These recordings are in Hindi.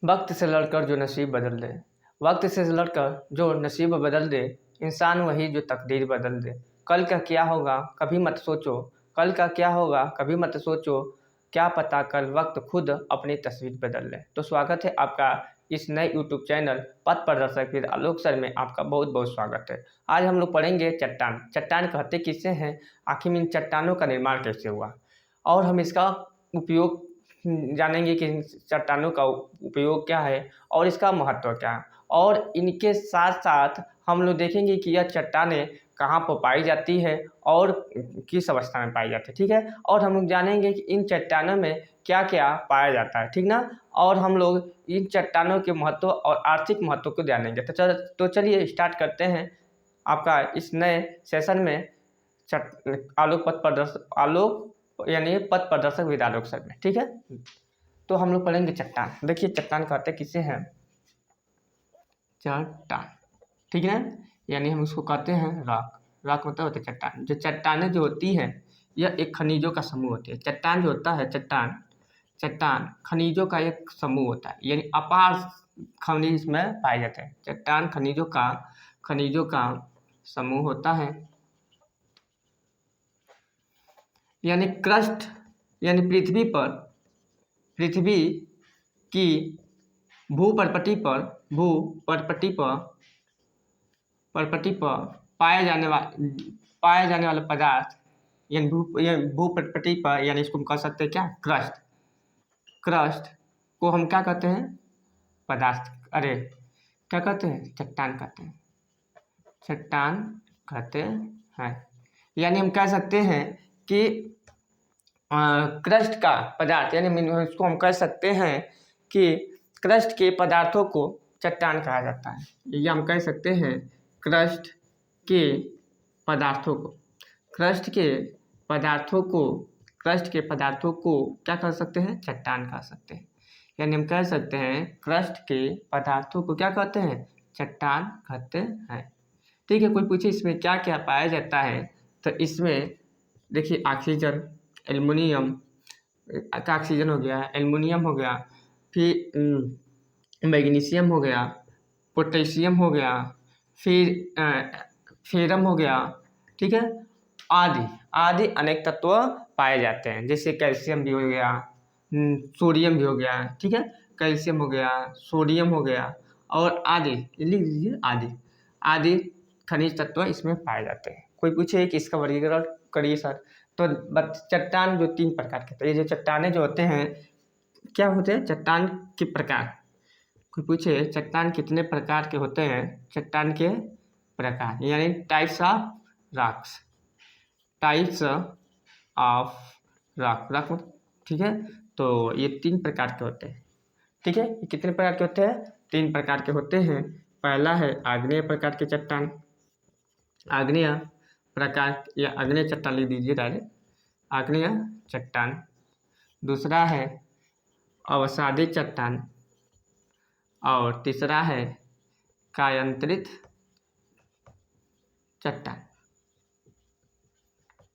वक्त से लड़कर जो नसीब बदल दे, वक्त से लड़कर जो नसीब बदल दे, इंसान वही जो तकदीर बदल दे। कल का क्या होगा कभी मत सोचो, कल का क्या होगा कभी मत सोचो, क्या पता कल वक्त खुद अपनी तस्वीर बदल ले। तो स्वागत है आपका इस नए यूट्यूब चैनल पथ प्रदर्शक विद आलोक सर में, आपका बहुत बहुत स्वागत है। आज हम लोग पढ़ेंगे चट्टान। चट्टान कहते किससे हैं, आखिर इन चट्टानों का निर्माण कैसे हुआ, और हम इसका उपयोग जानेंगे कि इन चट्टानों का उपयोग क्या है और इसका महत्व क्या है। और इनके साथ साथ हम लोग देखेंगे कि यह चट्टानें कहाँ पर पाई जाती है और किस अवस्था में पाई जाती है, ठीक है। और हम लोग जानेंगे कि इन चट्टानों में क्या क्या पाया जाता है, ठीक ना। और हम लोग इन चट्टानों के महत्व और आर्थिक महत्व को जानेंगे। तो चलिए स्टार्ट करते हैं आपका इस नए सेशन में आलोक पथ प्रदर्शक, आलोक यानी पथ प्रदर्शक विद आलोक सर में, ठीक है। तो हम लोग पढ़ेंगे चट्टान। देखिए चट्टान कहते किसे हैं, चट्टान, ठीक है। यानी हम उसको कहते हैं रॉक। रॉक मतलब होता है चट्टान। जो चट्टानें जो होती हैं यह एक खनिजों का समूह होती है। चट्टान जो होता है, चट्टान खनिजों का एक समूह होता है, यानी अपार खनिज में पाए जाते हैं। चट्टान खनिजों का समूह होता है, यानी क्रस्ट, यानी पृथ्वी की भूपर्पटी पर पाए जाने वाले पदार्थ, यानी भूपर्पटी पर, यानी इसको हम कह सकते हैं क्या, क्रस्ट को हम क्या कहते हैं, पदार्थ, अरे क्या कहते हैं, चट्टान कहते हैं। चट्टान कहते हैं, यानी हम कह सकते हैं कि क्रस्ट का पदार्थ, यानी इसको हम कह सकते हैं कि क्रस्ट के पदार्थों को चट्टान कहा जाता है। ये हम कह सकते हैं क्रस्ट के पदार्थों को क्या कर सकते हैं, चट्टान कह सकते हैं। यानी हम कह सकते हैं क्रस्ट के पदार्थों को क्या कहते हैं, चट्टान कहते हैं, ठीक है। कोई पूछे इसमें क्या क्या पाया जाता है, तो इसमें देखिए ऑक्सीजन, एल्युमिनियम का ऑक्सीजन हो गया, एल्युमिनियम हो गया, फिर मैग्नीशियम हो गया, पोटेशियम हो गया, फिर फेरम हो गया, ठीक है। आदि अनेक तत्व पाए जाते हैं, जैसे कैल्शियम भी हो गया, सोडियम भी हो गया, ठीक है। कैल्शियम हो गया, सोडियम हो गया, और आदि, लिख लीजिए आदि खनिज तत्व इसमें पाए जाते हैं। कोई पूछे कि इसका वर्गीकरण करिए सर, तो चट्टान जो 3 प्रकार के, तो ये जो चट्टानें जो होते हैं क्या होते हैं, चट्टान के प्रकार। कोई पूछे चट्टान कितने प्रकार के होते हैं, चट्टान के प्रकार यानी टाइप्स ऑफ रॉक, ठीक है। तो ये 3 प्रकार के होते हैं, ठीक है। ये कितने प्रकार के होते हैं, 3 प्रकार के होते हैं। पहला है आग्नेय प्रकार के चट्टान, आग्नेय प्रकार या आग्नेय चट्टान लिख दीजिए डायरेक्ट, आग्नेय चट्टान। दूसरा है अवसादी चट्टान, और तीसरा है कायांतरित चट्टान,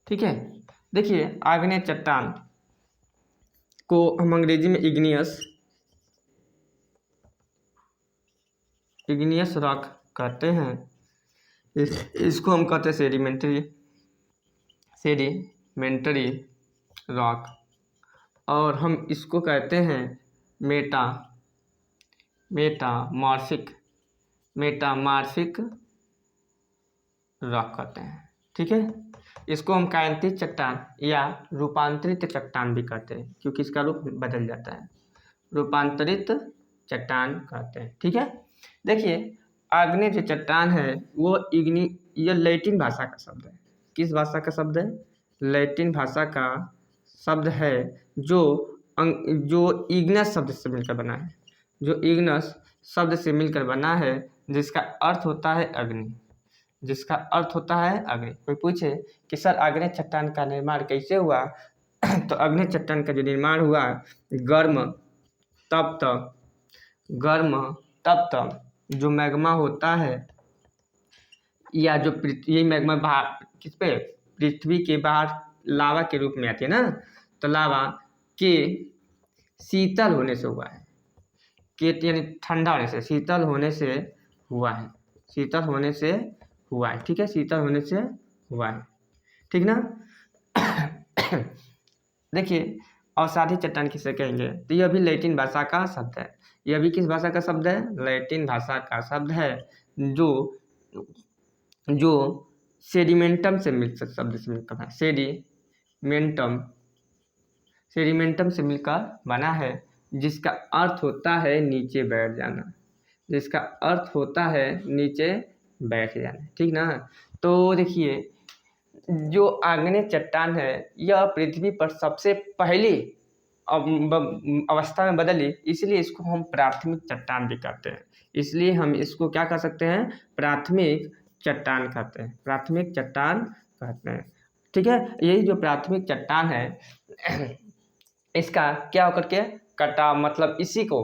ठीक है। देखिए आग्नेय चट्टान को हम अंग्रेजी में इग्नियस रॉक कहते हैं। इसको हम कहते हैं सेडिमेंटरी रॉक, और हम इसको कहते हैं मेटामॉर्फिक रॉक कहते हैं, ठीक है। इसको हम कायांतरित चट्टान या रूपांतरित चट्टान भी कहते हैं, क्योंकि इसका रूप बदल जाता है, रूपांतरित चट्टान कहते हैं, ठीक है। देखिए आग्नेय जो चट्टान है वो यह लैटिन भाषा का शब्द है। किस भाषा का शब्द है, लैटिन भाषा का शब्द है, जो इग्नस शब्द से मिलकर बना है, जिसका अर्थ होता है अग्नि। कोई पूछे कि सर आग्नेय चट्टान का निर्माण कैसे हुआ, तो आग्नेय चट्टान का जो निर्माण हुआ गर्म तप्त जो मैग्मा होता है, या जो ये मैग्मा किस पे, पृथ्वी के बाहर लावा के रूप में आती है ना, तो लावा के शीतल होने से हुआ है। केत यानी ठंडा होने से, शीतल होने से हुआ है, शीतल होने से हुआ है, ठीक है, शीतल होने से हुआ है, ठीक ना। देखिए अवसादी चट्टान किसे कहेंगे, तो यह भी लैटिन भाषा का शब्द है। यह भी किस भाषा का शब्द है, लैटिन भाषा का शब्द है, जो जो सेडिमेंटम से मिलकर शब्द से मिलकर है, सेडिमेंटम, सेडिमेंटम से मिलकर बना है, जिसका अर्थ होता है नीचे बैठ जाना, जिसका अर्थ होता है नीचे बैठ जाना, ठीक ना। तो देखिए जो आग्नेय चट्टान है यह पृथ्वी पर सबसे पहली अवस्था में बदली, इसलिए इसको हम प्राथमिक चट्टान भी कहते हैं, इसलिए हम इसको क्या कर सकते हैं, प्राथमिक चट्टान कहते हैं, प्राथमिक चट्टान कहते हैं, ठीक है। यही जो प्राथमिक चट्टान है इसका क्या होकर के कटाव, मतलब इसी को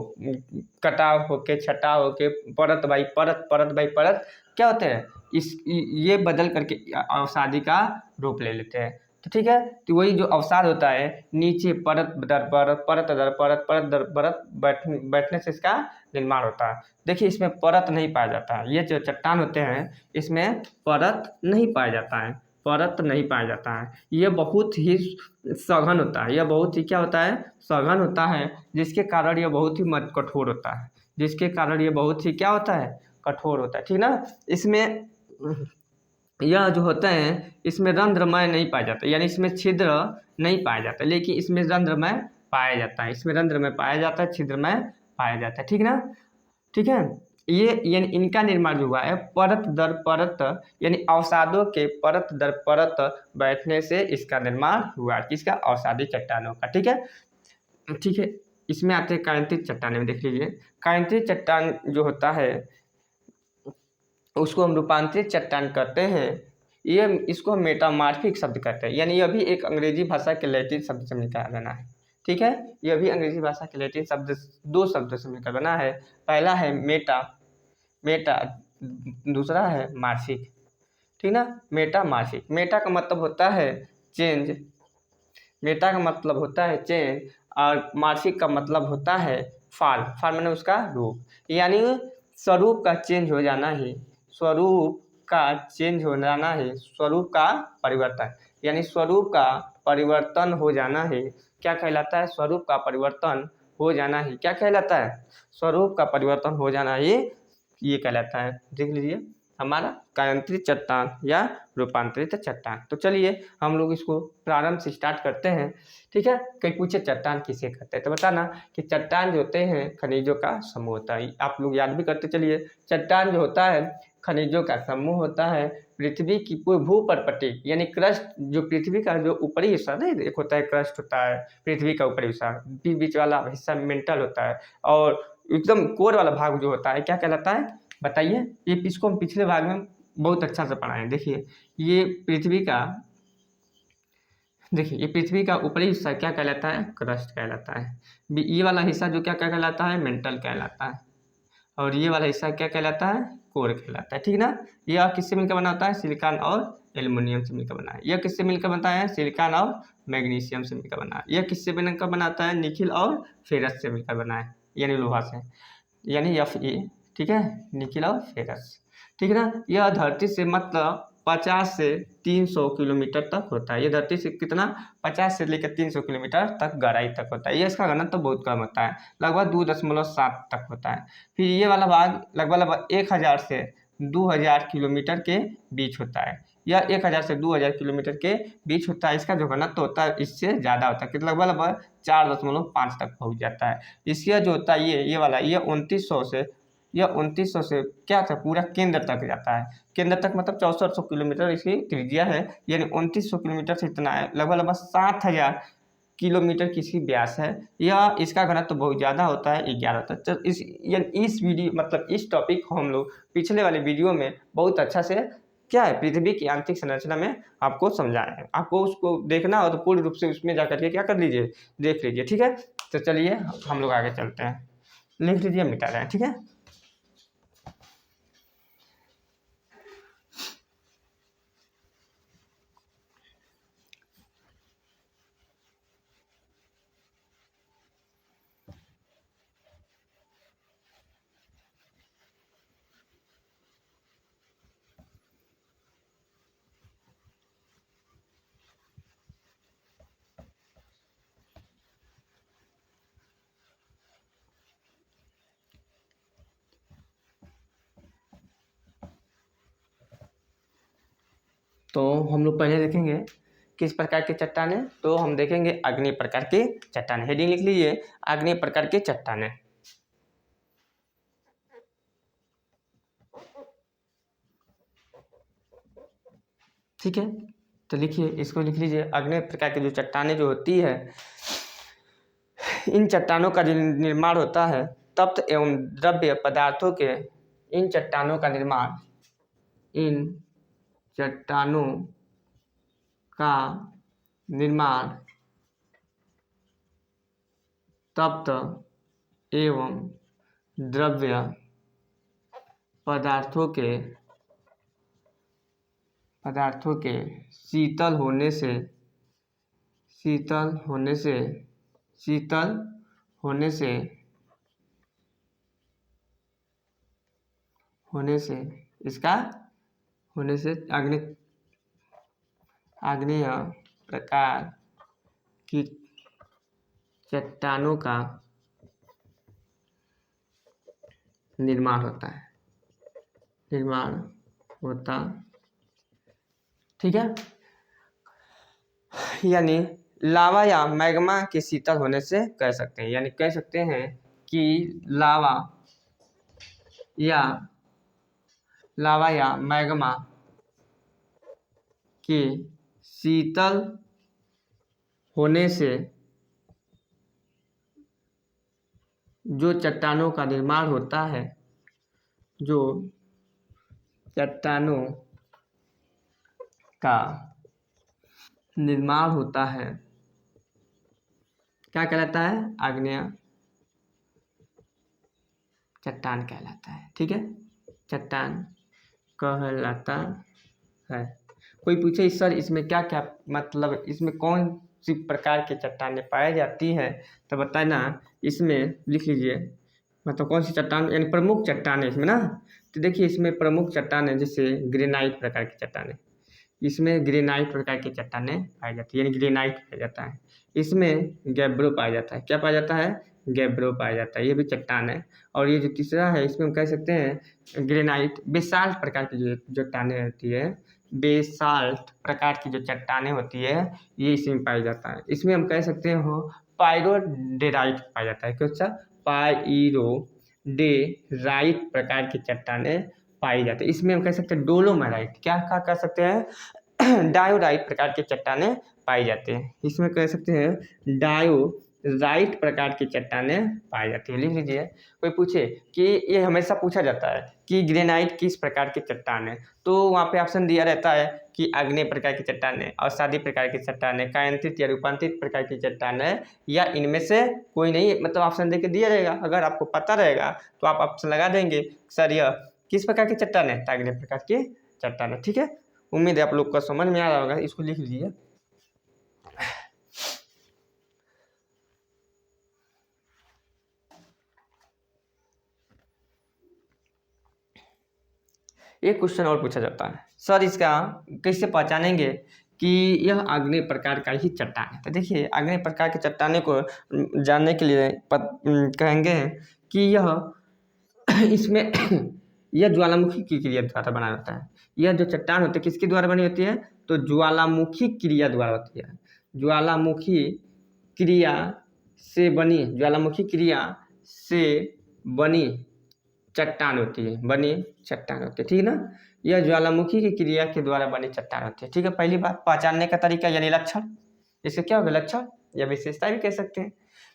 कटाव होके, छटाव होके, परत बाई परत, परत बाई परत क्या होते हैं, इस ये बदल करके अवसादी का रूप ले लेते हैं, तो ठीक है। तो वही जो अवसाद होता है नीचे परत दर परत, परत दर परत, परत दर परत बैठने से इसका निर्माण होता है। देखिए इसमें परत नहीं पाया जाता है, ये जो चट्टान होते हैं इसमें परत नहीं पाया जाता है, परत नहीं पाया जाता है, ये बहुत ही सघन होता है, यह बहुत ही क्या होता है, सघन होता है, जिसके कारण यह बहुत ही कठोर होता है, जिसके कारण ये बहुत ही क्या होता है, कठोर होता है, ठीक ना। इसमें यह जो होते हैं इसमें रंध्रमय नहीं पाया जाता, यानी इसमें छिद्र नहीं पाया जाता, लेकिन इसमें रंध्रमय पाया जाता है, इसमें रंध्रमय पाया जाता है, छिद्रमय पाया जाता है, ठीक ना, ठीक है। ये यानी इनका निर्माण जो हुआ है परत दर परत, यानी अवसादों के परत दर परत बैठने से इसका निर्माण हुआ, किसका, अवसादी चट्टानों का, ठीक है, ठीक है। इसमें आते हैं कायांतरित चट्टान में, देख लीजिए कायांतरित चट्टान जो होता है उसको हम रूपांतरित चट्टान कहते हैं, ये इसको हम मेटामार्फिक शब्द कहते हैं, यानी यह भी एक अंग्रेजी भाषा के लैटिन शब्द से मिलकर बना है, ठीक है। यह भी अंग्रेजी भाषा के लैटिन शब्द, दो शब्दों से मिलकर बना है, पहला है मेटा, मेटा, दूसरा है मार्फिक, ठीक ना। मेटा मार्फिक, मेटा का मतलब होता है चेंज, मेटा का मतलब होता है चेंज, और मार्फिक का मतलब होता है फाल, फाल मैंने उसका रूप, यानी स्वरूप का चेंज हो जाना ही, स्वरूप का चेंज हो जाना ही, स्वरूप का परिवर्तन, यानी स्वरूप का परिवर्तन हो जाना ही क्या कहलाता है, स्वरूप का परिवर्तन हो जाना ही क्या कहलाता है, स्वरूप का परिवर्तन हो जाना ही ये कहलाता है। देख लीजिए हमारा कायांतरित चट्टान या रूपांतरित चट्टान। तो चलिए हम लोग इसको प्रारंभ से स्टार्ट करते हैं, ठीक है। कई पूछे चट्टान किसे कहते हैं, तो बताना कि चट्टान जो होते हैं खनिजों का समूह होता है, आप लोग याद भी करते चलिए, चट्टान जो होता है खनिजों का समूह होता है, पृथ्वी की पूरी भूपर्पटी यानी क्रस्ट, जो पृथ्वी का जो ऊपरी हिस्सा नहीं एक होता है, क्रस्ट होता है पृथ्वी का ऊपरी हिस्सा, बीच वाला हिस्सा मेंटल होता है, और एकदम कोर वाला भाग जो होता है क्या कहलाता है, बताइए। ये इसको हम पिछले भाग में बहुत अच्छा से पढ़ाए हैं। देखिए ये पृथ्वी का, देखिए ये पृथ्वी का ऊपरी हिस्सा क्या कहलाता है, क्रस्ट कहलाता है, ये वाला हिस्सा जो क्या क्या कहलाता है, मेंटल कहलाता है, और ये वाला हिस्सा क्या कहलाता है, कोर कहलाता है, ठीक ना। यह किससे मिलकर बना होता है, सिलिकॉन और एल्युमिनियम से मिलकर बना है। यह किससे मिलकर बनता है, सिलिकॉन और मैग्नीशियम से मिलकर बना है। यह किससे मिलकर बनाता है, निकिल और फेरस से मिलकर बना है, यानी लोहा से, यानी Fe, ठीक है, निकिल और फेरस, ठीक है ना। यह धरती से मतलब 50 से 300 किलोमीटर तक होता है, ये धरती से कितना 50 से लेकर 300 किलोमीटर तक गहराई तक होता है। ये इसका घनत्व तो बहुत कम होता है, लगभग 2.7 तक होता है। फिर ये वाला भाग लगभग 1000 से 2000 किलोमीटर के बीच होता है, यह 1000 से 2000 किलोमीटर के बीच होता है। इसका जो घनत्व होता है इससे ज़्यादा होता है, लगभग 4.5 तक पहुँच जाता है। इसका जो होता है ये वाला ये 2900 से, यह 2900 से क्या था पूरा केंद्र तक जाता है, केंद्र तक मतलब 6400 किलोमीटर इसकी त्रिज्या है, यानी 2900 किलोमीटर से इतना है, लगभग 7000 किलोमीटर की इसकी व्यास है। यह इसका घनत्व तो बहुत ज़्यादा होता है, 11 तक। तो इस वीडियो मतलब इस टॉपिक को हम लोग पिछले वाले वीडियो में बहुत अच्छा से क्या है पृथ्वी की आंतरिक संरचना में आपको समझाए हैं। आपको उसको देखना हो तो पूर्ण रूप से उसमें जाकर के क्या कर लीजिए, देख लीजिए, ठीक है। तो चलिए हम लोग आगे चलते हैं, लिख लीजिए, मिटा रहे हैं, ठीक है। तो हम लोग पहले देखेंगे किस प्रकार की चट्टानें, तो हम देखेंगे आग्नेय प्रकार की चट्टानें। हेडिंग लिख लीजिए, आग्नेय प्रकार की चट्टानें। ठीक है, तो लिखिए, इसको लिख लीजिए, आग्नेय प्रकार की जो चट्टानें जो होती है, इन चट्टानों का जो निर्माण होता है तप्त एवं द्रव्य पदार्थों के, इन चट्टानों का निर्माण, इन चट्टानों का निर्माण तप्त एवं द्रव्य पदार्थों के शीतल होने से इसका होने से आग्नेय प्रकार की चट्टानों का निर्माण होता, ठीक है। यानी लावा या मैग्मा के शीतल होने से कह सकते हैं, यानी कह सकते हैं कि लावा या मैग्मा के शीतल होने से जो चट्टानों का निर्माण होता है, जो चट्टानों का निर्माण होता है, क्या कहलाता है? आग्नेय चट्टान कहलाता है, ठीक है, चट्टान कहलाता है। कोई पूछे सर इसमें क्या क्या मतलब, इसमें कौन सी प्रकार की चट्टानें पाई जाती है, तो बताना, इसमें लिख लीजिए, मतलब कौन सी चट्टान, यानी प्रमुख चट्टान है इसमें ना। तो देखिए, इसमें प्रमुख चट्टान है जैसे ग्रेनाइट प्रकार की चट्टानें, इसमें ग्रेनाइट प्रकार की चट्टानें पाई जाती है, यानी ग्रेनाइट पाया जाता है। इसमें गैब्रो पाया जाता है, क्या पाया जाता है? गैब्रो पाया जाता है, ये भी चट्टान है। और ये जो तीसरा है, इसमें हम कह सकते हैं ग्रेनाइट, बेसाल्ट प्रकार की जो चट्टानें होती है, बेसाल्ट प्रकार की जो चट्टानें होती है, ये इसमें पाया जाता है। इसमें हम कह सकते हो पायरोडेराइट पाया जाता है, क्यों? पायरोडेराइट प्रकार की चट्टानें पाई जाती है। इसमें हम कह सकते हैं डोलोमाइट, क्या कह सकते हैं? डायोराइट प्रकार की चट्टानें पाई जाती हैं। इसमें कह सकते हैं डायोराइट प्रकार की चट्टानें पाई जाती है, लिख लीजिए। कोई पूछे कि ये हमेशा पूछा जाता है कि ग्रेनाइट किस प्रकार की चट्टान है, तो वहाँ पे ऑप्शन दिया रहता है कि आग्नेय प्रकार की चट्टानें, अवसादी प्रकार की चट्टानें, कायांतरित या रूपांतरित प्रकार की चट्टानें, या इनमें से कोई नहीं, मतलब ऑप्शन दे के दिया रहेगा। अगर आपको पता रहेगा तो आप ऑप्शन लगा देंगे, सर यह किस प्रकार की चट्टान है? आग्नेय प्रकार की चट्टान है, ठीक है। उम्मीद है आप लोग को समझ में आ रहा होगा, इसको लिख लीजिए। एक क्वेश्चन और पूछा जाता है, सर इसका कैसे पहचानेंगे कि यह आग्नेय प्रकार का ही चट्टान है? तो देखिए, आग्नेय प्रकार के चट्टाने को जानने के लिए कहेंगे कि यह इसमें यह ज्वालामुखी की क्रिया द्वारा बना होता है। यह जो चट्टान होती है किसके द्वारा बनी होती है? तो ज्वालामुखी क्रिया द्वारा होती है। ज्वालामुखी क्रिया से बनी चट्टान होती है, ठीक है ना। यह ज्वालामुखी की क्रिया के द्वारा बनी चट्टान होती है, ठीक है। पहली बात, पहचानने का तरीका यानी लक्षण, इससे क्या होगा? लक्षण या विशेषता भी कह सकते हैं।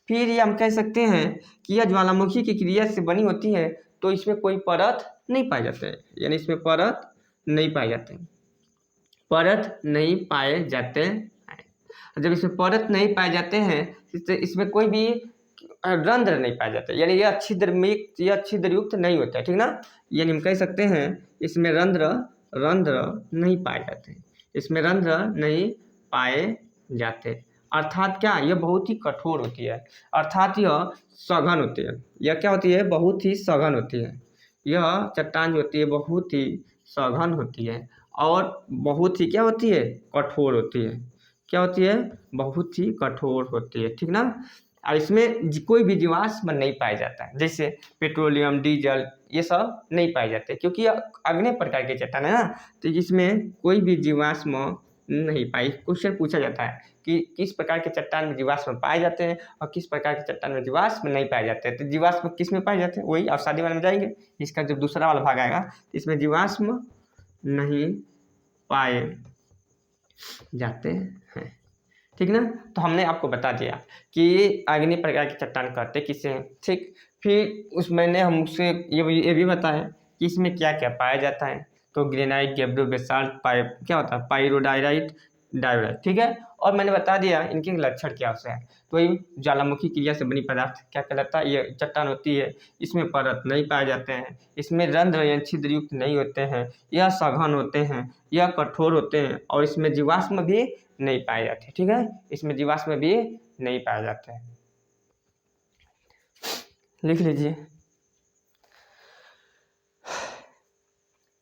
फिर ये हम कह सकते हैं कि यह ज्वालामुखी की क्रिया से बनी होती है, तो इसमें कोई परत नहीं पाए जाते हैं, यानी इसमें परत नहीं पाए जाते हैं। जब इसमें परत नहीं पाए जाते हैं, इसमें कोई भी रंध्र नहीं पाए जाते, यानी यह छिद्रयुक्त नहीं होता है, ठीक ना। यानी हम कह सकते हैं इसमें रंध्र नहीं पाए जाते, इसमें रंध्र नहीं पाए जाते। अर्थात क्या? यह बहुत ही कठोर होती है, अर्थात यह सघन होती है। यह क्या होती है? बहुत ही सघन होती है। यह चट्टान जो होती है बहुत ही सघन होती है, और बहुत ही क्या होती है? कठोर होती है। क्या होती है? बहुत ही कठोर होती है, ठीक ना। और इसमें कोई भी जीवाश्म नहीं पाया जाता है, जैसे पेट्रोलियम, डीजल ये सब नहीं पाए जाते, क्योंकि ये अग्नि प्रकार के चट्टान है ना, तो इसमें कोई भी जीवाश्म नहीं पाई। क्वेश्चन पूछा जाता है कि किस प्रकार के चट्टान में जीवाश्म पाए जाते हैं और किस प्रकार के चट्टान में जीवाश्म नहीं पाए जाते हैं। तो जीवाश्म किस में पाए जाते हैं, वही अवसादी वाले में जाएंगे। इसका जब दूसरा वाला भाग आएगा तो इसमें जीवाश्म नहीं पाए जाते हैं, ठीक ना। तो हमने आपको बता दिया कि अग्नि प्रकार की चट्टान कहते किसे हैं, ठीक। फिर उस मैंने हमसे ये भी बताया कि इसमें क्या क्या पाया जाता है। तो ग्रेनाइट, गेब्रो, बेसाल्ट, क्या होता है, पाइरोडाइराइट, डायोडाइट, ठीक है। और मैंने बता दिया इनके लक्षण क्या होते हैं। तो ये ज्वालामुखी क्रिया से बनी पदार्थ क्या कहलाता है, ये चट्टान होती है। इसमें परत नहीं पाए जाते हैं, इसमें रंध्र या छिद्र युक्त नहीं होते हैं, यह सघन होते हैं, यह कठोर होते हैं और इसमें जीवाश्म भी नहीं पाए जाते, ठीक है। इसमें जीवाश्म भी नहीं पाए जाते हैं, लिख लीजिए।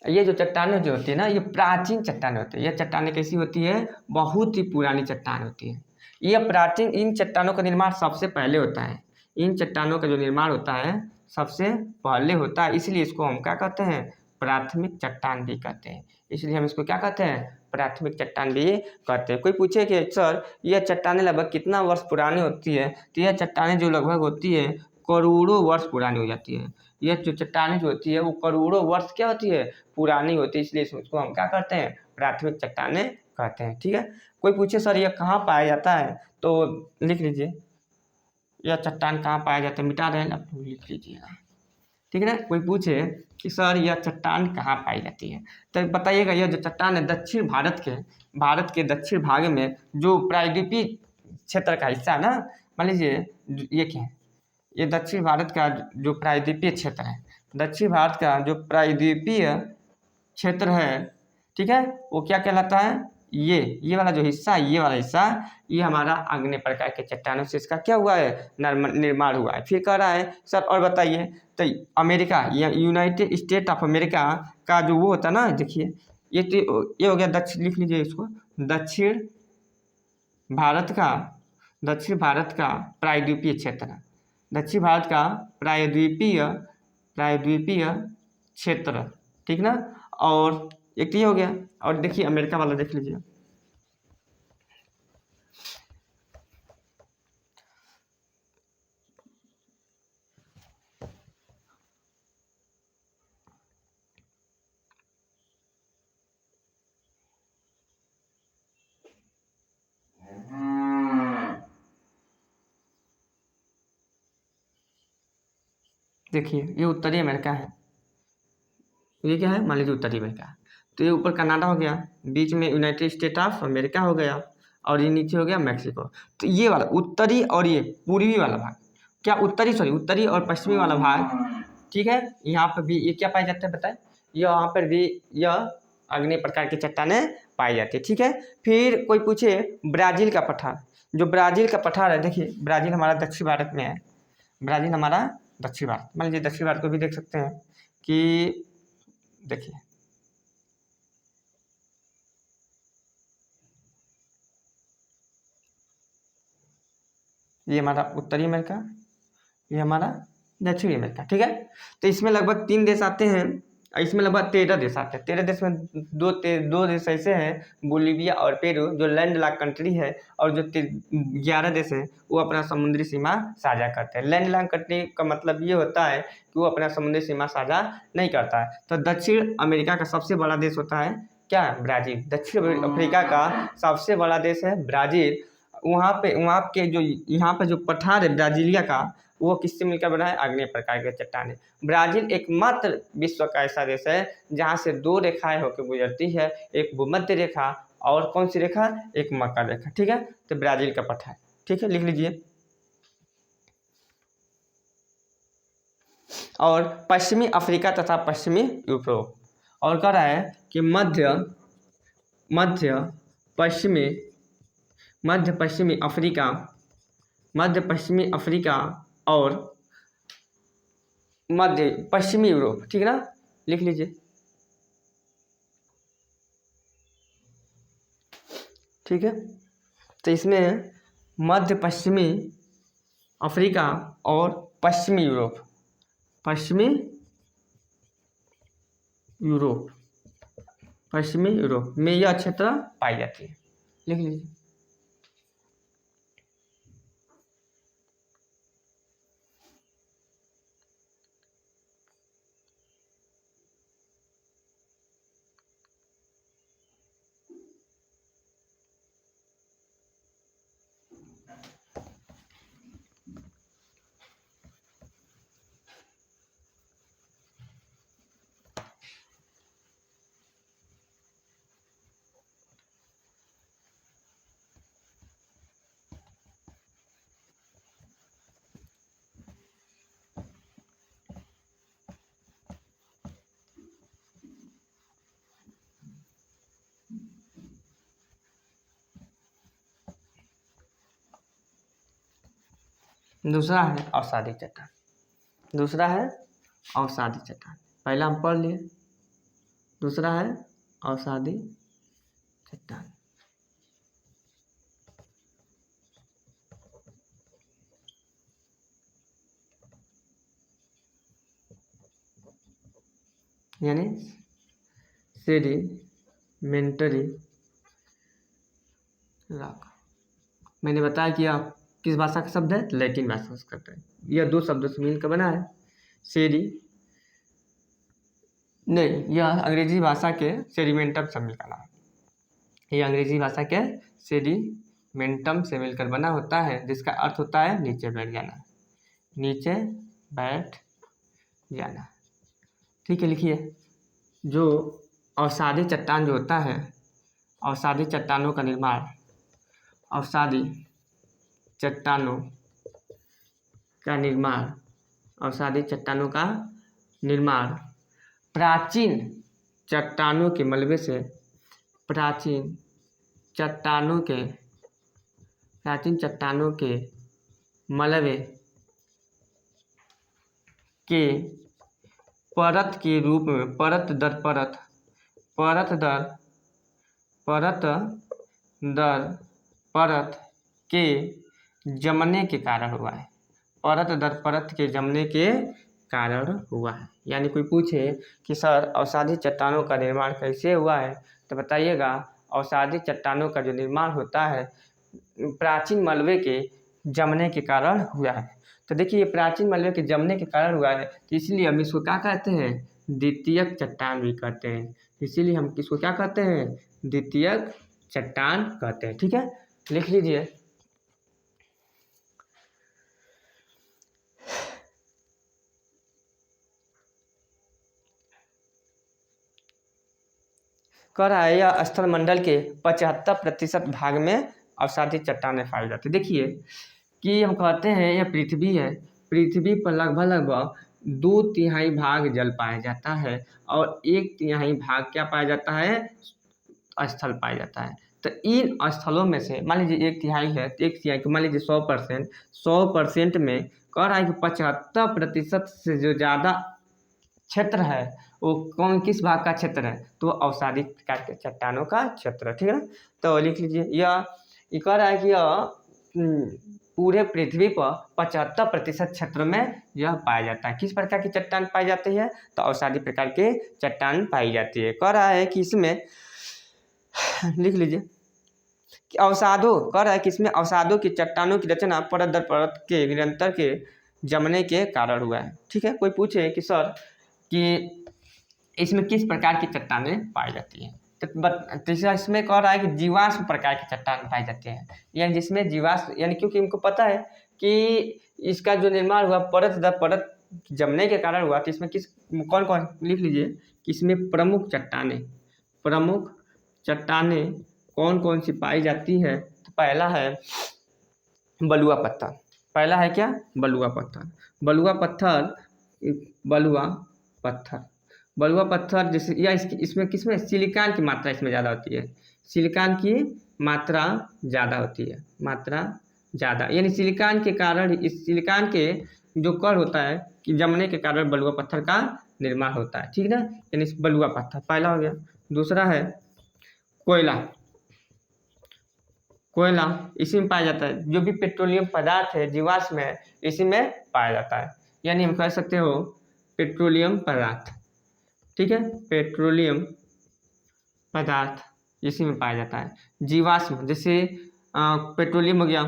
ये जो चट्टानें जो होती है ना, ये प्राचीन चट्टानें होती है। ये चट्टानें कैसी होती है, बहुत ही पुरानी चट्टान होती है। ये प्राचीन, इन चट्टानों का निर्माण सबसे पहले होता है। इन चट्टानों का जो निर्माण होता है सबसे पहले होता है, इसलिए इसको हम क्या कहते हैं, प्राथमिक चट्टान भी कहते हैं। इसलिए हम इसको क्या कहते हैं, प्राथमिक चट्टान भी कहते हैं। कोई पूछे कि सर यह चट्टानें लगभग कितना वर्ष पुरानी होती है, तो यह चट्टानें जो लगभग होती है करोड़ों वर्ष पुरानी हो जाती है। यह जो चट्टानें जो होती है वो करोड़ों वर्ष क्या होती है, पुरानी होती है, इसलिए इसको हम क्या कहते हैं, प्राथमिक चट्टानें कहते हैं, ठीक है। कोई पूछे सर यह कहाँ पाया जाता है, तो लिख लीजिए यह चट्टान कहाँ पाया जाता है, मिटा रहे हैं आप लिख लीजिएगा, ठीक है ना। कोई पूछे कि सर यह चट्टान कहाँ पाई जाती है, तो बताइएगा यह जो चट्टान है दक्षिण भारत के दक्षिण भाग में जो प्रायद्वीपीय क्षेत्र का हिस्सा है ना, मान लीजिए ये क्या है, ये दक्षिण भारत का जो प्रायद्वीपीय क्षेत्र है, दक्षिण भारत का जो प्रायद्वीपीय क्षेत्र है, ठीक है, वो क्या कहलाता है, ये वाला जो हिस्सा, ये वाला हिस्सा, ये हमारा अग्नि प्रकार के चट्टानों से इसका क्या हुआ है, निर्माण हुआ है। फिर कह रहा है सर और बताइए, तो अमेरिका या यूनाइटेड स्टेट ऑफ अमेरिका का जो वो होता है ना, देखिए ये हो गया दक्षिण, लिख लीजिए इसको, दक्षिण भारत का प्रायद्वीपीय क्षेत्र, दक्षिण भारत का प्रायद्वीपीय क्षेत्र, ठीक ना। और एक तो ये हो गया, और देखिए अमेरिका वाला देख लीजिए, देखिए ये उत्तरी अमेरिका है, ये क्या है, मान लीजिए उत्तरी अमेरिका। तो ये ऊपर कनाडा हो गया, बीच में यूनाइटेड स्टेट ऑफ अमेरिका हो गया, और ये नीचे हो गया मैक्सिको। तो ये वाला उत्तरी और ये पूर्वी वाला भाग, क्या उत्तरी और पश्चिमी वाला भाग, ठीक है। यहाँ पर भी ये क्या पाया जाता है बताए, यहाँ पर भी यह अग्नि प्रकार की चट्टानें पाई जाती है, ठीक है। फिर कोई पूछे ब्राज़ील का पठार, जो ब्राज़ील का पठार है, देखिए ब्राज़ील हमारा दक्षिण भारत में है, ब्राज़ील हमारा दक्षिण भारत, मान लीजिए दक्षिण भारत को भी देख सकते हैं कि देखिए ये हमारा उत्तरी अमेरिका, ये हमारा दक्षिणी अमेरिका, ठीक है। तो इसमें लगभग 3 देश आते हैं, इसमें लगभग 13 देश आते हैं। 13 देश में दो देश ऐसे हैं, बोलीविया और पेरू, जो लैंड लॉक कंट्री है, और जो 11 देश हैं वो अपना समुद्री सीमा साझा करते हैं। लैंड लॉक कंट्री का मतलब ये होता है कि वो अपना समुद्री सीमा साझा नहीं करता है। तो दक्षिण अमेरिका का सबसे बड़ा देश होता है क्या, ब्राज़ील। दक्षिण अफ्रीका का सबसे बड़ा देश है ब्राज़ील। वहाँ के जो यहाँ पर जो पठार है ब्राज़ीलिया का, वो किससे मिलकर बना है, अग्नि प्रकार के चट्टानें। ब्राज़ील एकमात्र विश्व का ऐसा देश है जहाँ से 2 रेखाएं होकर गुजरती है, एक भूमध्य रेखा और कौन सी रेखा, एक मकर रेखा, ठीक है। तो ब्राज़ील का पठार, ठीक है, लिख लीजिए। और पश्चिमी अफ्रीका तथा पश्चिमी यूरोप, और कह रहा है कि मध्य पश्चिमी अफ्रीका और मध्य पश्चिमी यूरोप, ठीक है ना, लिख लीजिए, ठीक है। तो इसमें मध्य पश्चिमी अफ्रीका और पश्चिमी यूरोप, पश्चिमी यूरोप में यह क्षेत्र पाई जाती है। लिख लीजिए। दूसरा है अवसादी चट्टान, दूसरा है अवसादी चट्टान, पहला हम पढ़ लिए, दूसरा है अवसादी चट्टान। यानी सेडिमेंटरी रॉक। मैंने बताया कि यह किस भाषा का शब्द है, लैटिन भाषा से करता है। यह दो शब्दों से मिलकर बना है। यह अंग्रेजी भाषा के सेडिमेंटम से मिलकर बना है। यह अंग्रेजी भाषा के सेडिमेंटम से मिलकर बना होता है, जिसका अर्थ होता है नीचे बैठ जाना, नीचे बैठ जाना। ठीक है, लिखिए। जो अवसादी चट्टान जो होता है, अवसादी चट्टानों का निर्माण, अवसादी चट्टानों का निर्माण, अवसादी चट्टानों का निर्माण प्राचीन चट्टानों के मलबे से, प्राचीन चट्टानों के मलबे के परत के रूप में, परत दर परत के जमने के कारण हुआ है, परत दर परत के जमने के कारण हुआ है। यानी कोई पूछे कि सर अवसादी चट्टानों का निर्माण कैसे हुआ है, तो बताइएगा अवसादी चट्टानों का जो निर्माण होता है प्राचीन मलबे के जमने के कारण हुआ है। तो देखिए, ये प्राचीन मलबे के जमने के कारण हुआ है, तो इसलिए हम इसको क्या कहते हैं, द्वितीयक चट्टान भी कहते हैं। इसीलिए हम किसको क्या कहते हैं, द्वितीयक चट्टान कहते हैं। ठीक है, लिख लीजिए। कह रहा है यह स्थल मंडल के 75% भाग में अवसादी चट्टानें पाई जाती। देखिए कि हम कहते हैं यह पृथ्वी है, पृथ्वी पर लगभग 2/3 भाग जल पाया जाता है और 1/3 भाग क्या पाया जाता है, स्थल पाया जाता है। तो इन स्थलों में से मान लीजिए 1/3 है, तो 1/3 को मान लीजिए 100% में कह रहा है कि 75% से जो ज़्यादा क्षेत्र है वो किस भाग का क्षेत्र है, तो अवसादी प्रकार के चट्टानों का क्षेत्र है। ठीक है ना, तो लिख लीजिए। यह कह रहा है कि यह पूरे पृथ्वी पर 75% क्षेत्र में यह पाया जाता है। किस प्रकार की चट्टान पाई जाती है, तो अवसादी प्रकार के चट्टान पाई जाती है। कह रहा है कि इसमें लिख लीजिए कि अवसादों, कह रहा है कि इसमें अवसादों की चट्टानों की रचना परत दर परत के निरंतर के जमने के कारण हुआ है। ठीक है, कोई पूछे कि सर कि इसमें किस प्रकार की चट्टानें पाई जाती हैं, तो इसमें कह रहा है कि जीवाश्म प्रकार की चट्टान पाई जाती हैं। यानी जिसमें जीवाश्म, यानी क्योंकि इनको पता है कि इसका जो निर्माण हुआ परत दर परत जमने के कारण हुआ, तो इसमें कौन कौन, लिख लीजिए कि इसमें प्रमुख चट्टानें कौन कौन सी पाई जाती है। तो पहला है बलुआ पत्थर। पहला है क्या, बलुआ पत्थर जैसे, या इसमें किसमें सिलिकॉन की मात्रा इसमें ज़्यादा होती है, सिलिकॉन की मात्रा ज़्यादा होती है, यानी सिलिकॉन के कारण, इस सिलिकॉन के जो कण होता है कि जमने के कारण बलुआ पत्थर का निर्माण होता है। ठीक है ना, यानी बलुआ पत्थर पहला हो गया। दूसरा है कोयला, इसी में पाया जाता है। जो भी पेट्रोलियम पदार्थ है, जीवाश्म है, इसी में पाया जाता है। यानी हम कह सकते हो पेट्रोलियम ठीक है, पेट्रोलियम पदार्थ इसी में पाया जाता है। जीवाश्म जैसे पेट्रोलियम हो गया,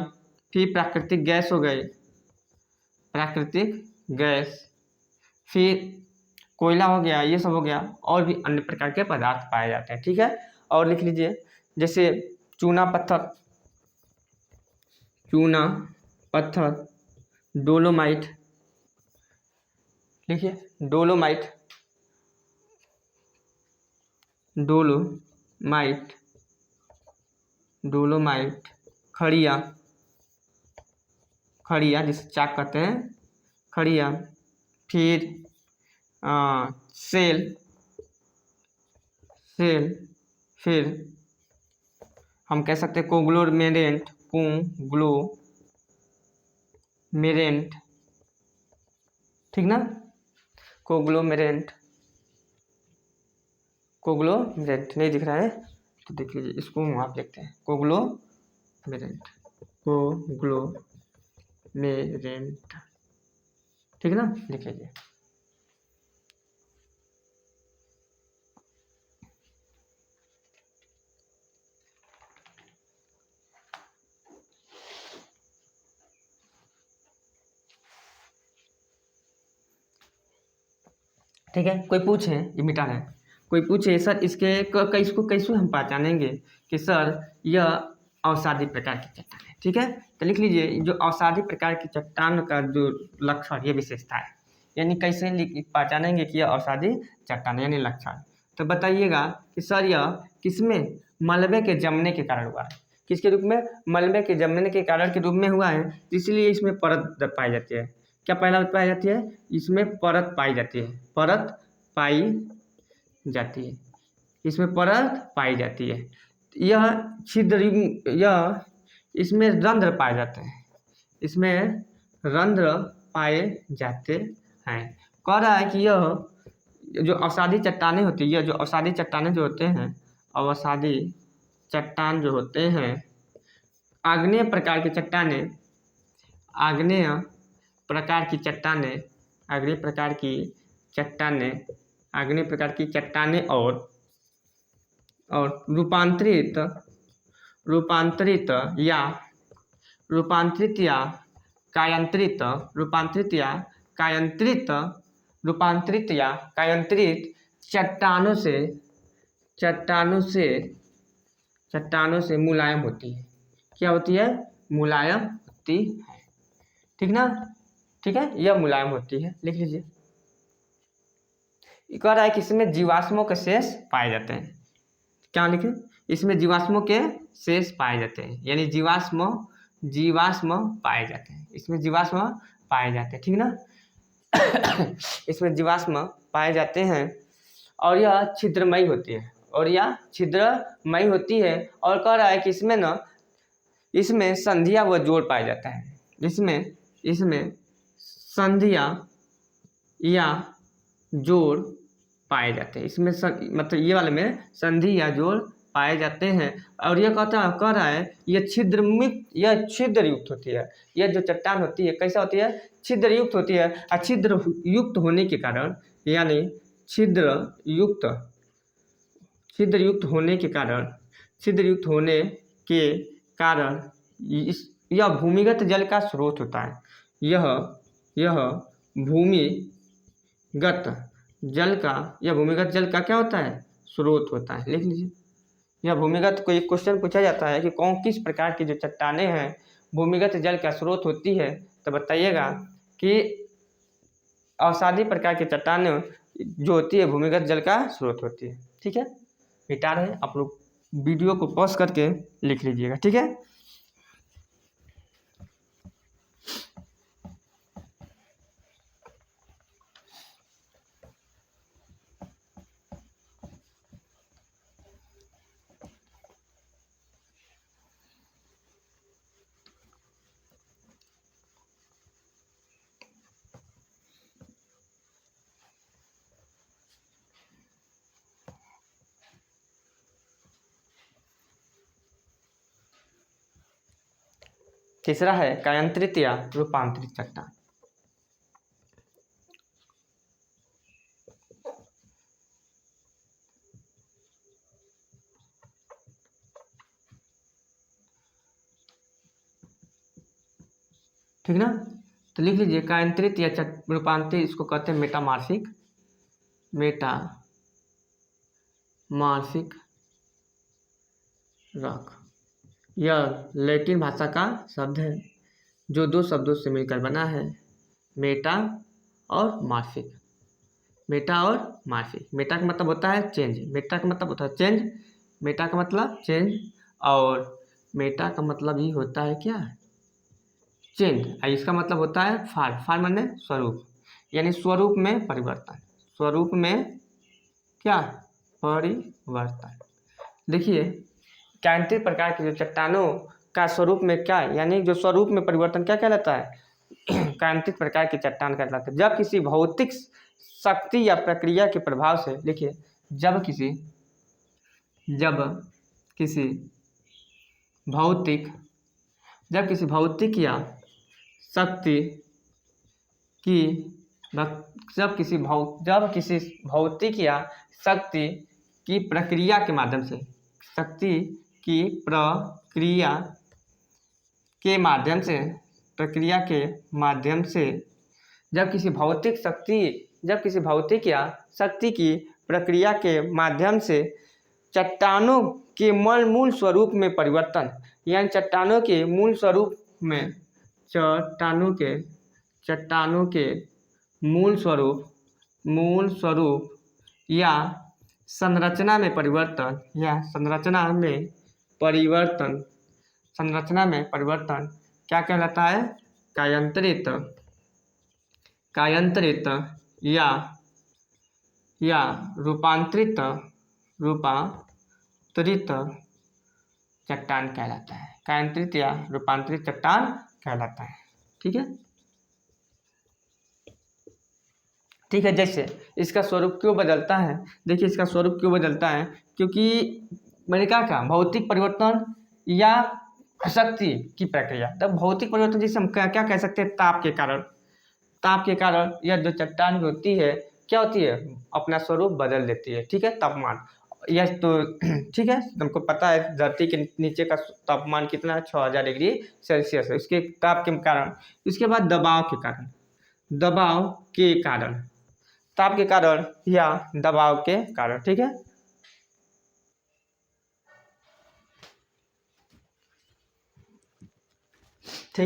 फिर प्राकृतिक गैस हो गई, प्राकृतिक गैस, फिर कोयला हो गया, ये सब हो गया, और भी अन्य प्रकार के पदार्थ पाए जाते हैं। ठीक है, और लिख लीजिए जैसे चूना पत्थर, चूना पत्थर, डोलोमाइट, लिखिए डोलोमाइट, डोलोमाइट, डोलोमाइट, खड़िया, खड़िया जिसे चाक कहते हैं, खड़िया, फिर सेल, सेल, फिर हम कह सकते हैं कोग्लोमेरेंट, कोग्लोमेरेंट, ठीक ना, कोग्लोमेरेंट, कोग्लोमेरेंट नहीं दिख रहा है तो देख लीजिए, इसको आप देखते हैं कोग्लोमेरेंट, कोग्लोमेरेंट, ठीक है ना, लिख लीजिए। ठीक है, कोई पूछे, ये मिटा है, कोई पूछे सर इसको कैसे हम पहचानेंगे कि सर यह अवसादी प्रकार की चट्टान है। ठीक है, तो लिख लीजिए जो अवसादी प्रकार की चट्टान का जो लक्षण, ये विशेषता है, यानी कैसे पहचानेंगे कि यह अवसादी चट्टान यानी लक्षण। तो बताइएगा कि सर यह किसमें मलबे के जमने के कारण हुआ है, किसके रूप में, मलबे के जमने के कारण के रूप में हुआ है, इसलिए इसमें परत पाई जाती है। क्या पहला पाई जाती है, इसमें परत पाई जाती है, परत पाई जाती है, इसमें परत पाई जाती है। यह छिद्र, यह इसमें रंध्र पाए जाते हैं, इसमें रंध्र पाए जाते हैं। कह रहा है कि यह जो अवसादी चट्टानें होती है, यह जो अवसादी चट्टानें जो होते हैं, अवसादी चट्टान जो होते हैं, आग्नेय प्रकार की चट्टानें, आग्नेय प्रकार की चट्टानें, आग्नेय प्रकार की चट्टानें, आग्नेय प्रकार की चट्टानें और रूपांतरित, रूपांतरित या रूपांतरित या कायांतरित, रूपांतरित या कायांतरित, रूपांतरित या कायांतरित चट्टानों से, चट्टानों से, चट्टानों से मुलायम होती है। क्या होती है, मुलायम होती है। ठीक ना, ठीक है, यह मुलायम होती है, लिख लीजिए। कह रहा है कि इसमें जीवाश्मों के शेष पाए जाते हैं। क्या लिखे, इसमें जीवाश्मों के शेष पाए जाते हैं, यानी जीवाश्म, जीवाश्म पाए जाते हैं, इसमें जीवाश्म पाए जाते हैं। ठीक ना इसमें जीवाश्म पाए जाते हैं, और यह छिद्रमयी होती है, और यह छिद्रमयी होती है। और कह रहा है कि इसमें न, इसमें संधिया व जोड़ पाया जाता है, इसमें संधिया या जोड़ पाए जाते हैं, इसमें मतलब ये वाले में संधि या जोड़ पाए जाते हैं। और यह कह रहा है यह छिद्र युक्त होती है, यह जो चट्टान होती है कैसा होती है, छिद्र युक्त होती है। और छिद्र युक्त होने के कारण, यानी छिद्र युक्त होने के कारण, छिद्र युक्त होने के कारण यह भूमिगत जल का स्रोत होता है। यह भूमिगत जल का, यह भूमिगत जल का क्या होता है, स्रोत होता है। लिख लीजिए, यह भूमिगत, कोई क्वेश्चन पूछा जाता है कि किस प्रकार की जो चट्टानें हैं भूमिगत जल का स्रोत होती है, तो बताइएगा कि अवसादी प्रकार की चट्टानें जो होती है भूमिगत जल का स्रोत होती है। ठीक है, मिटा रहे हैं, आप लोग वीडियो को पॉज करके लिख लीजिएगा। ठीक है, तीसरा है कायांतरित या रूपांतरित चट्टान। ठीक ना। तो लिख लीजिए कायांतरित या रूपांतरित, इसको कहते हैं मेटामार्फिक, मेटामार्फिक रॉक। यह लैटिन भाषा का शब्द है जो दो शब्दों से मिलकर बना है, मेटा और मार्फिक। मेटा और मार्फिक। मेटा का मतलब होता है चेंज, मेटा का मतलब होता है चेंज, मेटा का मतलब चेंज, और मेटा का मतलब ही होता है क्या, चेंज। इसका मतलब होता है फार, फार माने स्वरूप, यानी स्वरूप में परिवर्तन, स्वरूप में क्या, परिवर्तन। देखिए कायांतरित प्रकार की जो चट्टानों का स्वरूप में क्या, यानी जो स्वरूप में परिवर्तन क्या कहलाता है, कायांतरित प्रकार की चट्टान कहलाता है। जब किसी भौतिक शक्ति या प्रक्रिया के प्रभाव से, देखिए जब किसी भौतिक या शक्ति की जब किसी भौतिक या शक्ति की प्रक्रिया के माध्यम से, शक्ति की प्रक्रिया के माध्यम से जब किसी भौतिक या शक्ति की प्रक्रिया के माध्यम से चट्टानों के मूल स्वरूप में परिवर्तन, यानी चट्टानों के मूल स्वरूप या संरचना में परिवर्तन क्या कहलाता है, कायांतरित या रूपांतरित चट्टान कहलाता है, कायांतरित या रूपांतरित चट्टान कहलाता है। ठीक है, जैसे इसका स्वरूप क्यों बदलता है, देखिए इसका स्वरूप क्यों बदलता है, क्योंकि मैंने कहा भौतिक परिवर्तन या शक्ति की प्रक्रिया। तब भौतिक परिवर्तन जैसे हम क्या कह सकते हैं, ताप के कारण यह जो चट्टान होती है क्या होती है, अपना स्वरूप बदल देती है। ठीक है, तापमान, यह तो ठीक है, हमको पता है धरती के नीचे का तापमान कितना है, 6000 डिग्री सेल्सियस है, उसके ताप के कारण। इसके बाद दबाव के कारण, ताप के कारण या दबाव के कारण। ठीक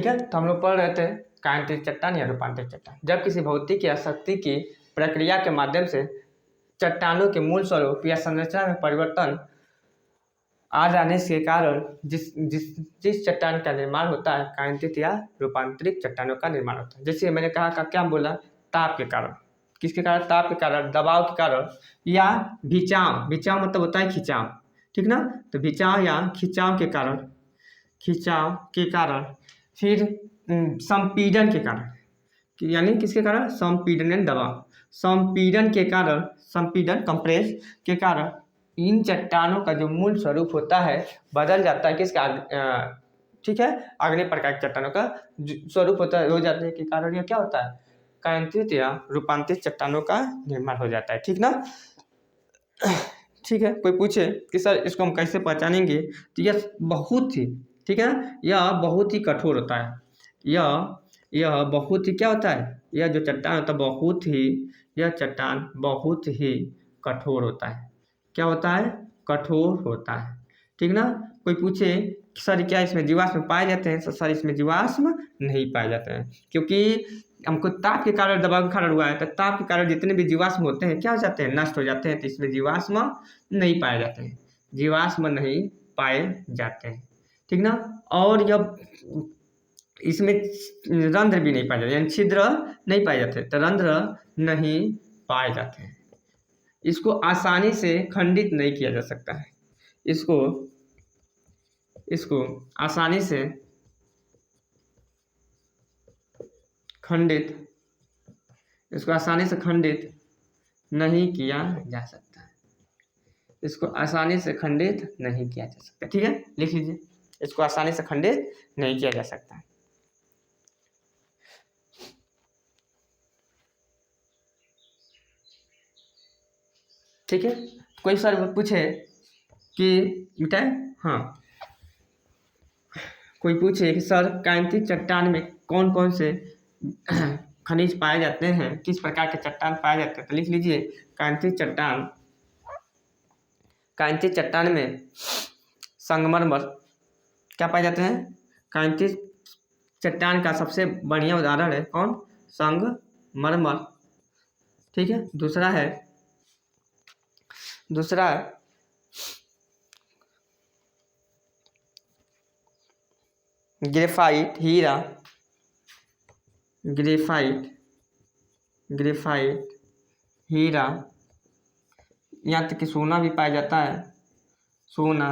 है, तो हम लोग पढ़ रहे थे कायांतरित चट्टान या रूपांतरित चट्टान। जब किसी भौतिक या शक्ति की प्रक्रिया के माध्यम से चट्टानों के मूल स्वरूप या संरचना में परिवर्तन आ जाने के कारण जिस चट्टान का निर्माण होता है, कायांतरित या रूपांतरित चट्टानों का निर्माण होता है। जैसे मैंने कहा क्या बोला, ताप के कारण, किसके कारण, ताप के कारण, दबाव के कारण, या खिंचाव मतलब होता है खिंचाव। ठीक ना, तो खिंचाव या खिंचाव के कारण, फिर संपीड़न के कारण, यानी किसके कारण, संपीड़न एंड दबाव, संपीड़न कंप्रेस के कारण इन चट्टानों का जो मूल स्वरूप होता है बदल जाता है। किसका, ठीक है, अगले प्रकार की चट्टानों का स्वरूप होता है हो जाने के कारण यह क्या होता है, कायांतरित या रूपांतरित चट्टानों का निर्माण हो जाता है। ठीक ना, ठीक है, कोई पूछे कि सर इसको हम कैसे पहचानेंगे, तो यह बहुत ही, ठीक है ना, यह बहुत ही कठोर होता है, यह बहुत ही क्या होता है, यह जो चट्टान होता है यह चट्टान बहुत ही कठोर होता है। क्या होता है, कठोर होता है। ठीक ना, कोई पूछे सर क्या इसमें जीवाश्म पाए जाते हैं, तो सर इसमें जीवाश्म नहीं पाए जाते हैं, क्योंकि हमको ताप के कारण, दबाव के कारण हुआ है, तो ताप के कारण जितने भी जीवाश्म होते हैं क्या हो जाते हैं, नष्ट हो जाते हैं, तो इसमें जीवाश्म नहीं पाए जाते हैं, ठीक ना। और जब इसमें रंध्र भी नहीं पाए जाते, यानी छिद्र नहीं पाए जाते, तो रंध्र नहीं पाए जाते हैं। इसको आसानी से खंडित नहीं किया जा सकता है, इसको आसानी से खंडित नहीं किया जा सकता है, इसको आसानी से खंडित नहीं किया जा सकता। ठीक है, लिख लीजिए, इसको आसानी से खंडित नहीं किया जा सकता है। ठीक है, कोई सर पूछे कि मिटाए, हाँ, कोई पूछे कि सर कायांतरित चट्टान में कौन कौन से खनिज पाए जाते हैं, किस प्रकार के चट्टान पाए जाते हैं, तो लिख लीजिए कांतिज चट्टान। कांतिज चट्टान में संगमरमर क्या पाए जाते हैं, कांतिज चट्टान का सबसे बढ़िया उदाहरण है कौन, संगमरमर। ठीक है, दूसरा है ग्रेफाइट हीरा, ग्रेफाइट हीरा, यहाँ तक कि सोना भी पाया जाता है, सोना,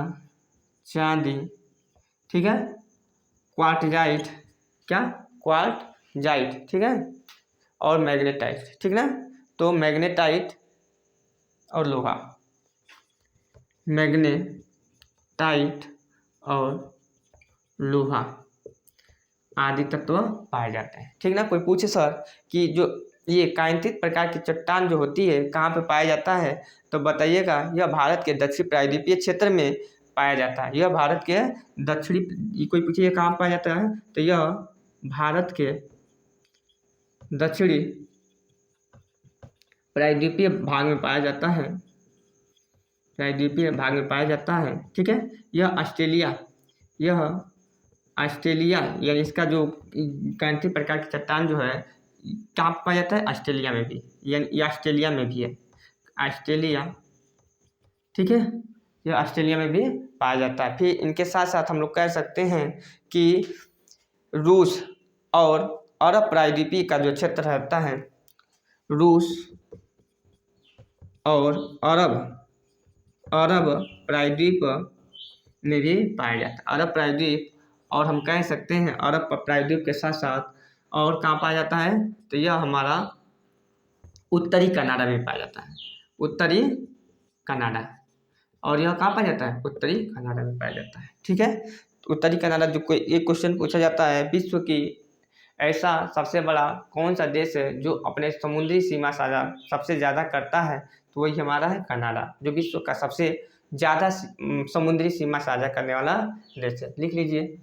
चांदी। ठीक है, क्वार्टजाइट, क्या, क्वार्टजाइट। ठीक है, और मैग्नेटाइट। ठीक ना, तो मैग्नेटाइट और लोहा, मैग्नेटाइट और लोहा आदि तत्व पाए जाते हैं। ठीक ना, कोई पूछे सर कि जो ये कांतिज प्रकार की चट्टान जो होती है कहाँ पे पाया जाता है, तो बताइएगा यह भारत के दक्षिण प्रायद्वीपीय क्षेत्र में पाया जाता है। यह भारत के दक्षिणी, कोई पूछे ये कहाँ पाया जाता है, तो यह भारत के दक्षिणी प्रायद्वीपीय भाग में पाया जाता है, प्रायद्वीपीय भाग में पाया जाता है। ठीक है, यह ऑस्ट्रेलिया यानी इसका जो कांतिज प्रकार की चट्टान जो है कहाँ पाया जाता है, ऑस्ट्रेलिया में भी, यानी ऑस्ट्रेलिया में भी है, ऑस्ट्रेलिया। ठीक है, यह ऑस्ट्रेलिया में भी पाया जाता है। फिर इनके साथ साथ हम लोग कह सकते हैं कि रूस और अरब प्रायद्वीपीय का जो क्षेत्र रहता है, रूस और अरब प्रायद्वीप में भी पाया जाता है। अरब प्रायद्वीप, और हम कह सकते हैं अरब प्रायद्वीप के साथ साथ और कहाँ पाया जाता है, तो यह हमारा उत्तरी कनाडा में पाया जाता है, उत्तरी कनाडा। और यह कहाँ पाया जाता है, उत्तरी कनाडा में पाया जाता है। ठीक है, तो उत्तरी कनाडा। जो कोई एक क्वेश्चन पूछा जाता है, विश्व की ऐसा सबसे बड़ा कौन सा देश है जो अपने समुद्री सीमा साझा सबसे ज़्यादा करता है, तो वही हमारा है कनाडा, जो विश्व का सबसे ज़्यादा समुद्री सीमा साझा करने वाला देश है। लिख लीजिए।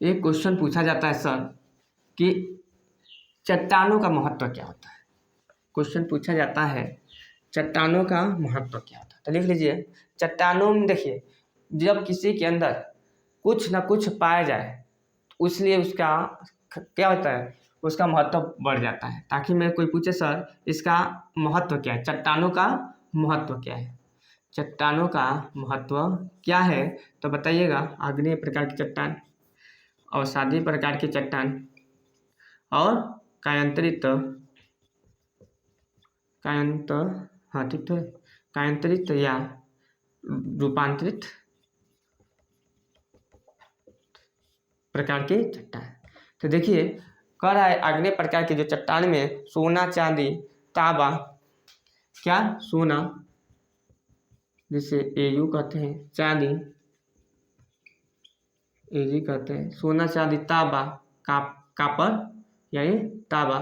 एक क्वेश्चन पूछा जाता है सर कि चट्टानों का महत्व क्या होता है। क्वेश्चन पूछा जाता है चट्टानों का महत्व क्या होता है, तो लिख लीजिए। चट्टानों में देखिए, जब किसी के अंदर कुछ ना कुछ पाया जाए तो इसलिए उसका क्या होता है, उसका महत्व बढ़ जाता है। ताकि मैं कोई पूछे सर इसका महत्व क्या है, चट्टानों का महत्व क्या है, चट्टानों का महत्व क्या है, तो बताइएगा। आग्नेय प्रकार की चट्टान, अवसादी प्रकार की चट्टान, और कायांतरित, हाँ ठीक है, कायांतरित या रूपांतरित प्रकार की चट्टान। तो देखिए कह रहा है आग्नेय प्रकार की जो चट्टान में सोना, चांदी, तांबा, क्या, सोना जिसे एयू कहते हैं, चांदी एजी कहते हैं, सोना, चांदी, तांबा, कापर यानी तांबा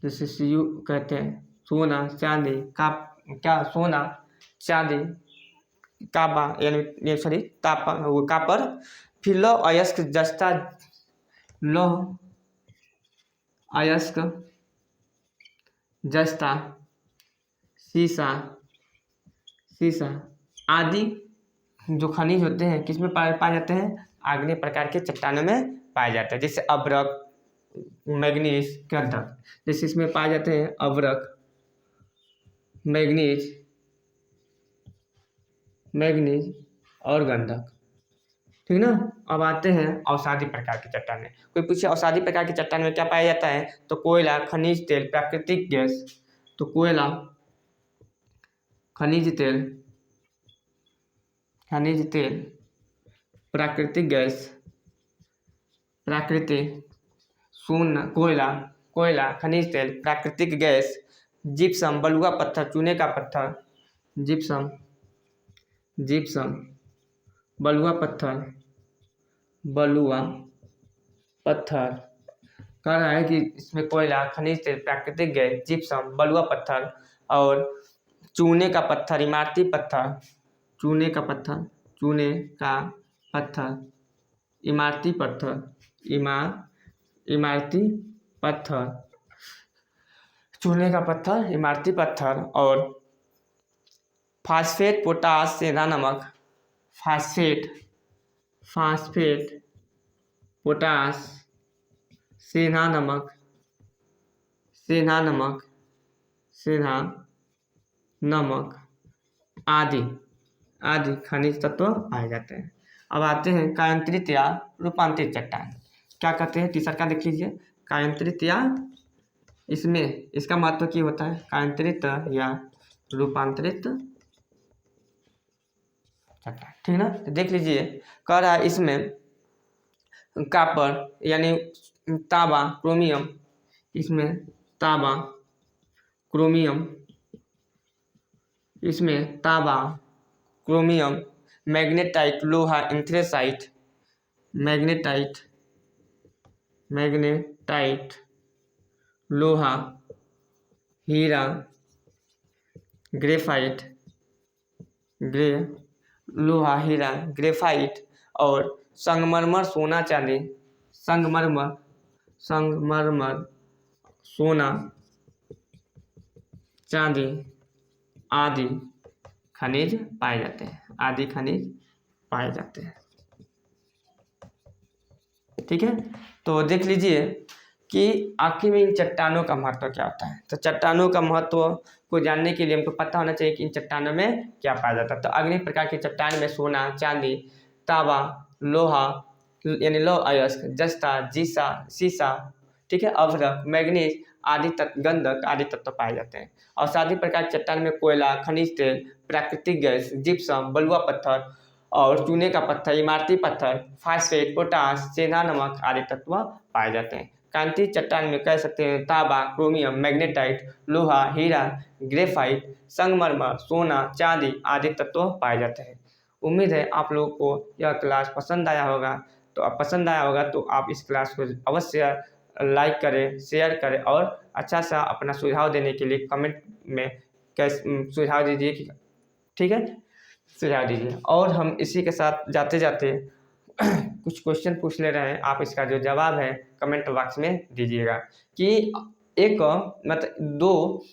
जिसे सीयू कहते हैं, सोना, चांदी, क्या, सोना, चांदी, काबा यानी सॉरी तापा, वो कापर। फिर लौह अयस्क, जस्ता, लौह अयस्क, जस्ता, सीसा आदि जो खनिज होते हैं किसमें पाए जाते हैं, आग्नेय प्रकार के चट्टानों में पाए जाते हैं। जैसे अभ्रक, मैग्नीज, गंधक, जैसे इसमें पाए जाते हैं अभ्रक, मैग्नीज और गंधक। ठीक ना। अब आते हैं अवसादी प्रकार की चट्टानें। कोई पूछे अवसादी प्रकार की चट्टान में क्या पाया जाता है, तो कोयला, खनिज तेल, प्राकृतिक गैस। तो कोयला, खनिज तेल, प्राकृतिक गैस, सोना, कोयला, कोयला, खनिज तेल, प्राकृतिक गैस, जिप्सम, बलुआ पत्थर, चूने का पत्थर, जिप्सम, बलुआ पत्थर, कह रहा है कि इसमें कोयला, खनिज तेल, प्राकृतिक गैस, जिप्सम, बलुआ पत्थर और चूने का पत्थर, इमारती पत्थर, चूने का पत्थर, इमारती पत्थर, चूने का पत्थर, इमारती पत्थर और फास्फेट, पोटास, सेंधा नमक, फास्फेट, पोटास, सेंधा नमक आदि खनिज तत्व पाए जाते हैं। अब आते हैं कायांतरित या रूपांतरित चट्टान। क्या कहते हैं? तीसरा का देख लीजिए, कायांतरित या इसमें इसका महत्व क्या होता है? कायांतरित या रूपांतरित चट्टान, ठीक ना। तो देख लीजिए, कह रहा है इसमें कॉपर यानी तांबा, क्रोमियम, इसमें तांबा, क्रोमियम, मैग्नेटाइट, लोहा, एंथ्रेसाइट, लोहा, हीरा, ग्रेफाइट और संगमरमर, सोना, चांदी, सोना, चांदी आदि खनिज पाए जाते हैं, ठीक है। तो देख लीजिए कि आखिर में इन चट्टानों का महत्व क्या होता है। तो चट्टानों का महत्व को जानने के लिए हमको पता होना चाहिए कि इन चट्टानों में क्या पाया जाता है। तो अगले प्रकार की चट्टान में सोना, चांदी, तांबा, लोहा यानी लौह अयस्क, जस्ता, सीसा, ठीक है, अभ्रक, मैग्नीज आदि गंधक आदि तत्व पाए जाते हैं। और सादी प्रकार की चट्टान में कोयला, खनिज तेल, प्राकृतिक गैस, जिप्सम, बलुआ पत्थर और चूने का पत्थर, इमारती पत्थर, फास्फेट, पोटास, सेंधा नमक आदि तत्व पाए जाते हैं। कांति चट्टान में कह सकते हैं तांबा, क्रोमियम, मैग्नेटाइट, लोहा, हीरा, ग्रेफाइट, संगमरमर, सोना, चांदी आदि तत्व पाए जाते हैं। उम्मीद है आप लोगों को यह क्लास पसंद आया होगा। तो आप इस क्लास को अवश्य लाइक करें, शेयर करें और अच्छा सा अपना सुझाव देने के लिए कमेंट में सुझाव दीजिए, ठीक है, सुझाव दीजिए। और हम इसी के साथ जाते जाते कुछ क्वेश्चन पूछ ले रहे हैं, आप इसका जो जवाब है कमेंट बॉक्स में दीजिएगा। कि एक मतलब 2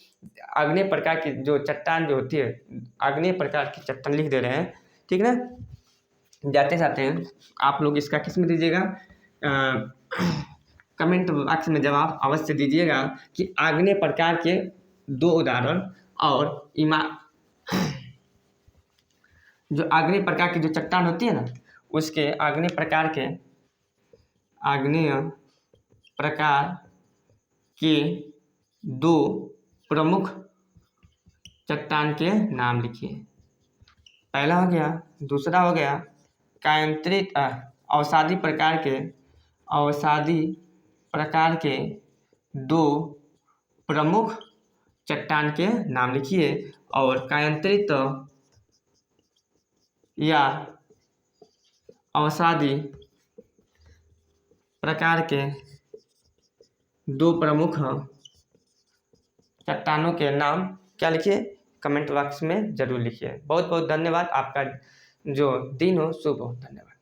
अग्नि प्रकार की जो चट्टान जो होती है, अग्नि प्रकार की चट्टान लिख दे रहे हैं, ठीक ना। जाते जाते हैं आप लोग इसका किस्म दीजिएगा, कमेंट बॉक्स में जवाब अवश्य दीजिएगा कि आग्नेय प्रकार के 2 उदाहरण और जो आग्नेय प्रकार की जो चट्टान होती है ना, उसके आग्नेय प्रकार के 2 प्रमुख चट्टान के नाम लिखिए। पहला हो गया, दूसरा हो गया कायांतरित अवसादी प्रकार के 2 प्रमुख चट्टान के नाम लिखिए। और कायांतरित या अवसादी प्रकार के 2 प्रमुख चट्टानों के नाम क्या लिखिए, कमेंट बॉक्स में जरूर लिखिए। बहुत बहुत धन्यवाद। आपका जो दिन हो शुभ हो। धन्यवाद।